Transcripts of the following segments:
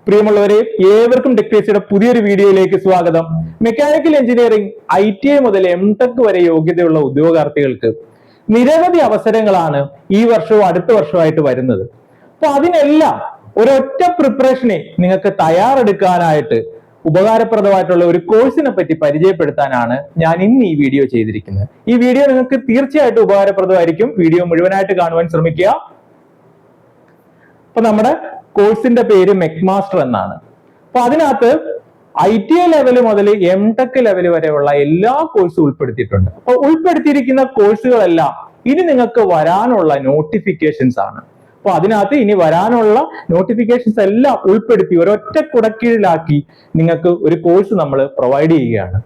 പ്രിയമുള്ളവരെ, ഏവർക്കും ടെക്നേസിയുടെ പുതിയൊരു വീഡിയോയിലേക്ക് സ്വാഗതം. മെക്കാനിക്കൽ എഞ്ചിനീയറിംഗ് ITI മുതൽ MTech വരെ യോഗ്യതയുള്ള ഉദ്യോഗാർത്ഥികൾക്ക് നിരവധി അവസരങ്ങളാണ് ഈ വർഷവും അടുത്ത വർഷമായിട്ട് വരുന്നത്. അപ്പൊ അതിനെല്ലാം ഒരൊറ്റ പ്രിപ്പറേഷനെ നിങ്ങൾക്ക് തയ്യാറെടുക്കാനായിട്ട് ഉപകാരപ്രദമായിട്ടുള്ള ഒരു കോഴ്സിനെ പറ്റി പരിചയപ്പെടുത്താനാണ് ഞാൻ ഇന്ന് ഈ വീഡിയോ ചെയ്തിരിക്കുന്നത്. ഈ വീഡിയോ നിങ്ങൾക്ക് തീർച്ചയായിട്ടും ഉപകാരപ്രദമായിരിക്കും. വീഡിയോ മുഴുവനായിട്ട് കാണുവാൻ ശ്രമിക്കുക. അപ്പൊ നമ്മുടെ കോഴ്സിന്റെ പേര് മെക്മാസ്റ്റർ എന്നാണ്. അപ്പൊ അതിനകത്ത് ITI ലെവൽ മുതൽ MTech ലെവൽ വരെയുള്ള എല്ലാ കോഴ്സും ഉൾപ്പെടുത്തിയിട്ടുണ്ട്. അപ്പൊ ഉൾപ്പെടുത്തിയിരിക്കുന്ന കോഴ്സുകളെല്ലാം ഇനി നിങ്ങൾക്ക് വരാനുള്ള നോട്ടിഫിക്കേഷൻസ് ആണ്. അപ്പൊ അതിനകത്ത് ഇനി വരാനുള്ള നോട്ടിഫിക്കേഷൻസ് എല്ലാം ഉൾപ്പെടുത്തി ഒരൊറ്റ കുടക്കീഴിലാക്കി നിങ്ങൾക്ക് ഒരു കോഴ്സ് നമ്മൾ പ്രൊവൈഡ് ചെയ്യുകയാണ്.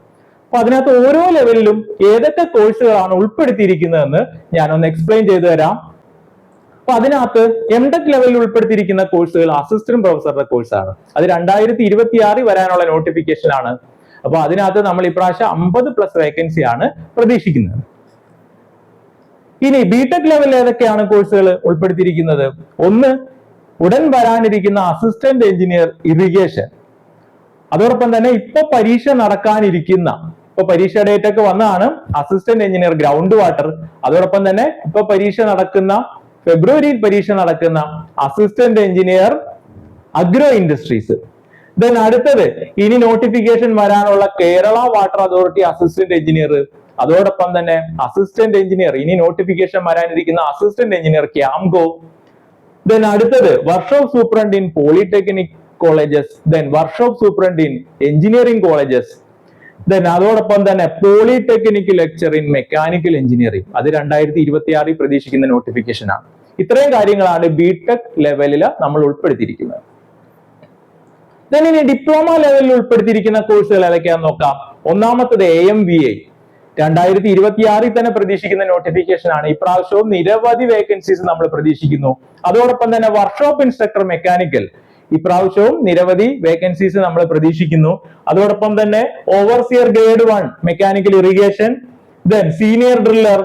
അപ്പൊ അതിനകത്ത് ഓരോ ലെവലിലും ഏതൊക്കെ കോഴ്സുകളാണ് ഉൾപ്പെടുത്തിയിരിക്കുന്നതെന്ന് ഞാനൊന്ന് എക്സ്പ്ലെയിൻ ചെയ്തു തരാം. അപ്പൊ അതിനകത്ത് MTech ലെവലിൽ ഉൾപ്പെടുത്തിയിരിക്കുന്ന കോഴ്സുകൾ അസിസ്റ്റന്റ് പ്രൊഫസറുടെ കോഴ്സാണ്. അത് 2026 വരാനുള്ള നോട്ടിഫിക്കേഷൻ ആണ്. അപ്പൊ അതിനകത്ത് നമ്മൾ ഇപ്രാവശ്യം 50+ വേക്കൻസി ആണ് പ്രതീക്ഷിക്കുന്നത്. ഇനി BTech ലെവലിൽ ഏതൊക്കെയാണ് കോഴ്സുകൾ ഉൾപ്പെടുത്തിയിരിക്കുന്നത്? ഒന്ന്, ഉടൻ വരാനിരിക്കുന്ന അസിസ്റ്റന്റ് എഞ്ചിനീയർ ഇറിഗേഷൻ. അതോടൊപ്പം തന്നെ ഇപ്പൊ പരീക്ഷ നടക്കാനിരിക്കുന്ന, ഇപ്പൊ പരീക്ഷ ഡേറ്റ് ഒക്കെ വന്നതാണ്, അസിസ്റ്റന്റ് എഞ്ചിനീയർ ഗ്രൗണ്ട് വാട്ടർ. അതോടൊപ്പം തന്നെ ഇപ്പൊ പരീക്ഷ നടക്കുന്ന ഫെബ്രുവരിയിൽ പരീക്ഷ നടക്കുന്ന assistant engineer agro industries. Then അടുത്തത് ഇനി നോട്ടിഫിക്കേഷൻ വരാനുള്ള Kerala water authority assistant engineer. അതോടൊപ്പം തന്നെ അസിസ്റ്റന്റ് എഞ്ചിനീയർ, ഇനി നോട്ടിഫിക്കേഷൻ വരാനിരിക്കുന്ന അസിസ്റ്റന്റ് എഞ്ചിനീയർ ക്യാംഗോ. ദെൻ അടുത്തത് workshop superintendent in polytechnic colleges. Then workshop superintendent in engineering colleges. Then അതോടൊപ്പം തന്നെ polytechnic lecture in mechanical engineering. അത് 2026 പ്രതീക്ഷിക്കുന്ന നോട്ടിഫിക്കേഷൻ ആണ്. ഇത്രയും കാര്യങ്ങളാണ് BTech ലെവലിൽ നമ്മൾ ഉൾപ്പെടുത്തിയിരിക്കുന്നത്. ദെൻ ഇനി ഡിപ്ലോമ ലെവലിൽ ഉൾപ്പെടുത്തിയിരിക്കുന്ന കോഴ്സുകൾ ഏതൊക്കെയാണെന്ന് നോക്കാം. ഒന്നാമത്തത് AMVA. 2026 തന്നെ പ്രതീക്ഷിക്കുന്ന നോട്ടിഫിക്കേഷൻ ആണ്. ഇപ്രാവശ്യവും നിരവധി വേക്കൻസീസ് നമ്മൾ പ്രതീക്ഷിക്കുന്നു. അതോടൊപ്പം തന്നെ വർക്ക്ഷോപ്പ് ഇൻസ്ട്രക്ടർ മെക്കാനിക്കൽ, ഇപ്രാവശ്യവും നിരവധി വേക്കൻസീസ് നമ്മൾ പ്രതീക്ഷിക്കുന്നു. അതോടൊപ്പം തന്നെ overseer grade 1 mechanical irrigation, then senior driller,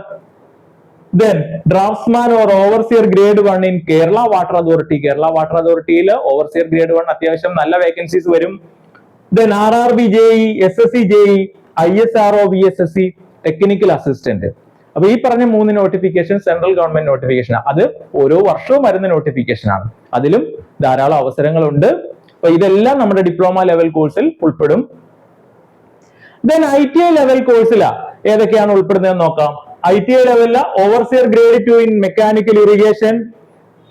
then draftsman or overseer grade 1 in Kerala water authority. Kerala water അതോറിറ്റിയിൽ ഓവർസിയർ ഗ്രേഡ് 1 അത്യാവശ്യം നല്ല വേക്കൻസീസ് വരും. Then RRB JE, SSC JE, ISRO VSSC technical assistant. അപ്പൊ ഈ പറഞ്ഞ 3 നോട്ടിഫിക്കേഷൻ സെൻട്രൽ ഗവൺമെന്റ് നോട്ടിഫിക്കേഷൻ. അത് ഓരോ വർഷവും വരുന്ന നോട്ടിഫിക്കേഷൻ ആണ്. അതിലും ധാരാളം അവസരങ്ങളുണ്ട്. അപ്പൊ ഇതെല്ലാം നമ്മുടെ ഡിപ്ലോമ ലെവൽ കോഴ്സിൽ ഉൾപ്പെടും. ദെൻ ITI ലെവൽ കോഴ്സിലാ ഏതൊക്കെയാണ് ഉൾപ്പെടുന്നതെന്ന് നോക്കാം. ITI ലെവലില് overseer grade 2 in mechanical irrigation,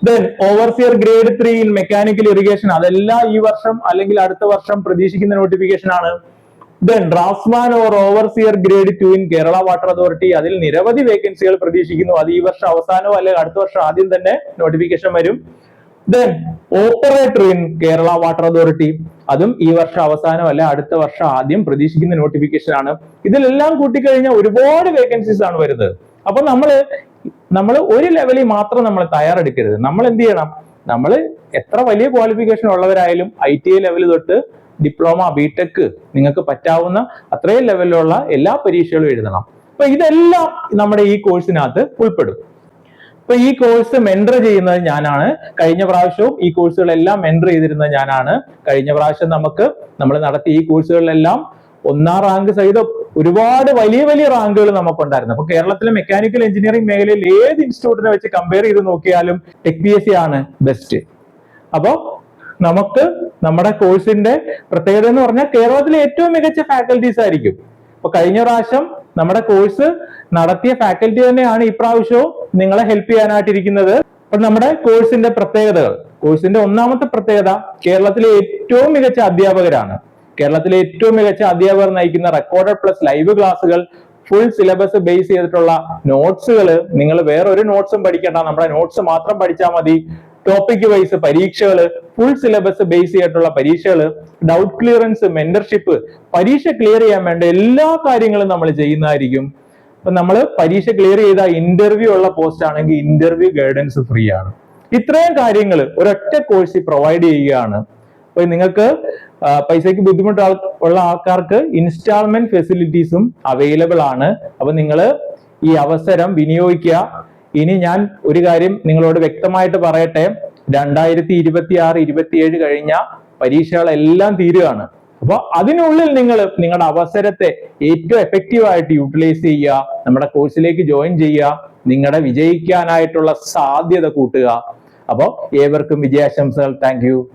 then overseer grade 3 in mechanical irrigation. അതെല്ലാം ഈ വർഷം അല്ലെങ്കിൽ അടുത്ത വർഷം പ്രതീക്ഷിക്കുന്ന നോട്ടിഫിക്കേഷൻ ആണ്. Then draftsman or overseer grade 2 in Kerala water authority. അതിൽ നിരവധി വേക്കൻസികൾ പ്രതീക്ഷിക്കുന്നു. അത് ഈ വർഷം അവസാനമോ അല്ലെങ്കിൽ അടുത്ത വർഷം ആദ്യം തന്നെ നോട്ടിഫിക്കേഷൻ വരും. Then operator in Kerala water authority. അതും ഈ വർഷം അവസാനം അല്ല അടുത്ത വർഷം ആദ്യം പ്രതീക്ഷിക്കുന്ന നോട്ടിഫിക്കേഷൻ ആണ്. ഇതിലെല്ലാം കൂട്ടിക്കഴിഞ്ഞാൽ ഒരുപാട് വേക്കൻസീസ് ആണ് വരുന്നത്. അപ്പൊ നമ്മൾ ഒരു ലെവലിൽ മാത്രം നമ്മൾ തയ്യാറെടുക്കരുത്. നമ്മൾ എന്ത് ചെയ്യണം? നമ്മൾ എത്ര വലിയ ക്വാളിഫിക്കേഷൻ ഉള്ളവരായാലും ITI ലെവൽ തൊട്ട് ഡിപ്ലോമ BTech നിങ്ങൾക്ക് പറ്റാവുന്ന അത്രയും ലെവലിലുള്ള എല്ലാ പരീക്ഷകളും എഴുതണം. അപ്പൊ ഇതെല്ലാം നമ്മുടെ ഈ കോഴ്സിനകത്ത് ഉൾപ്പെടും. അപ്പൊ ഈ കോഴ്സ് മെന്റർ ചെയ്യുന്നത് ഞാനാണ്. കഴിഞ്ഞ പ്രാവശ്യവും ഈ കോഴ്സുകളെല്ലാം മെന്റർ ചെയ്തിരുന്നത് ഞാനാണ്. കഴിഞ്ഞ പ്രാവശ്യം നമ്മൾ നടത്തിയ ഈ കോഴ്സുകളിലെല്ലാം 1ാം റാങ്ക് സഹിതം ഒരുപാട് വലിയ വലിയ റാങ്കുകൾ നമുക്കുണ്ടായിരുന്നു. അപ്പൊ കേരളത്തിലെ മെക്കാനിക്കൽ എഞ്ചിനീയറിംഗ് മേഖലയിൽ ഏത് ഇൻസ്റ്റിറ്റ്യൂട്ടിനെ വെച്ച് കമ്പയർ ചെയ്ത് നോക്കിയാലും TechPSC ആണ് ബെസ്റ്റ്. അപ്പൊ നമുക്ക് നമ്മുടെ കോഴ്സിന്റെ പ്രത്യേകത എന്ന് പറഞ്ഞാൽ കേരളത്തിലെ ഏറ്റവും മികച്ച ഫാക്കൽറ്റീസ് ആയിരിക്കും. അപ്പൊ കഴിഞ്ഞ പ്രാവശ്യം നമ്മുടെ കോഴ്സ് നടത്തിയ ഫാക്കൽറ്റി തന്നെയാണ് ഇപ്രാവശ്യവും നിങ്ങളെ ഹെൽപ്പ് ചെയ്യാനായിട്ടിരിക്കുന്നത്. അപ്പൊ നമ്മുടെ കോഴ്സിന്റെ പ്രത്യേകതകൾ. കോഴ്സിന്റെ ഒന്നാമത്തെ പ്രത്യേകത കേരളത്തിലെ ഏറ്റവും മികച്ച അധ്യാപകരാണ്. കേരളത്തിലെ ഏറ്റവും മികച്ച അധ്യാപകർ നയിക്കുന്ന റെക്കോർഡഡ് പ്ലസ് ലൈവ് ക്ലാസ്സുകൾ, ഫുൾ സിലബസ് ബേസ് ചെയ്തിട്ടുള്ള നോട്ട്സുകൾ. നിങ്ങൾ വേറൊരു നോട്ട്സും പഠിക്കേണ്ട, നമ്മുടെ നോട്ട്സ് മാത്രം പഠിച്ചാൽ മതി. ടോപ്പിക് വൈസ് പരീക്ഷകള്, ഫുൾ സിലബസ് ബേസ് ചെയ്തിട്ടുള്ള പരീക്ഷകള്, ഡൗട്ട് ക്ലിയറൻസ്, മെന്റർഷിപ്പ്, പരീക്ഷ ക്ലിയർ ചെയ്യാൻ വേണ്ട എല്ലാ കാര്യങ്ങളും നമ്മൾ ചെയ്യുന്നതായിരിക്കും. അപ്പൊ നമ്മൾ പരീക്ഷ ക്ലിയർ ചെയ്ത ഇന്റർവ്യൂ ഉള്ള പോസ്റ്റ് ആണെങ്കിൽ ഇന്റർവ്യൂ ഗൈഡൻസ് ഫ്രീ ആണ്. ഇത്രയും കാര്യങ്ങൾ ഒരൊറ്റ കോഴ്സിൽ പ്രൊവൈഡ് ചെയ്യുകയാണ്. അപ്പൊ നിങ്ങൾക്ക് പൈസയ്ക്ക് ബുദ്ധിമുട്ട് ഉള്ള ആൾക്കാർക്ക് ഇൻസ്റ്റാൾമെന്റ് ഫെസിലിറ്റീസും അവൈലബിൾ ആണ്. അപ്പൊ നിങ്ങൾ ഈ അവസരം വിനിയോഗിക്കുക. ഇനി ഞാൻ ഒരു കാര്യം നിങ്ങളോട് വ്യക്തമായിട്ട് പറയട്ടെ. 2026-27 കഴിഞ്ഞ പരീക്ഷകളെല്ലാം തീരുകയാണ്. അപ്പൊ അതിനുള്ളിൽ നിങ്ങൾ നിങ്ങളുടെ അവസരത്തെ ഏറ്റവും എഫക്റ്റീവ് ആയിട്ട് യൂട്ടിലൈസ് ചെയ്യുക, നമ്മുടെ കോഴ്സിലേക്ക് ജോയിൻ ചെയ്യുക, നിങ്ങളുടെ വിജയിക്കാനായിട്ടുള്ള സാധ്യത കൂട്ടുക. അപ്പോൾ ഏവർക്കും വിജയാശംസകൾ. Thank you.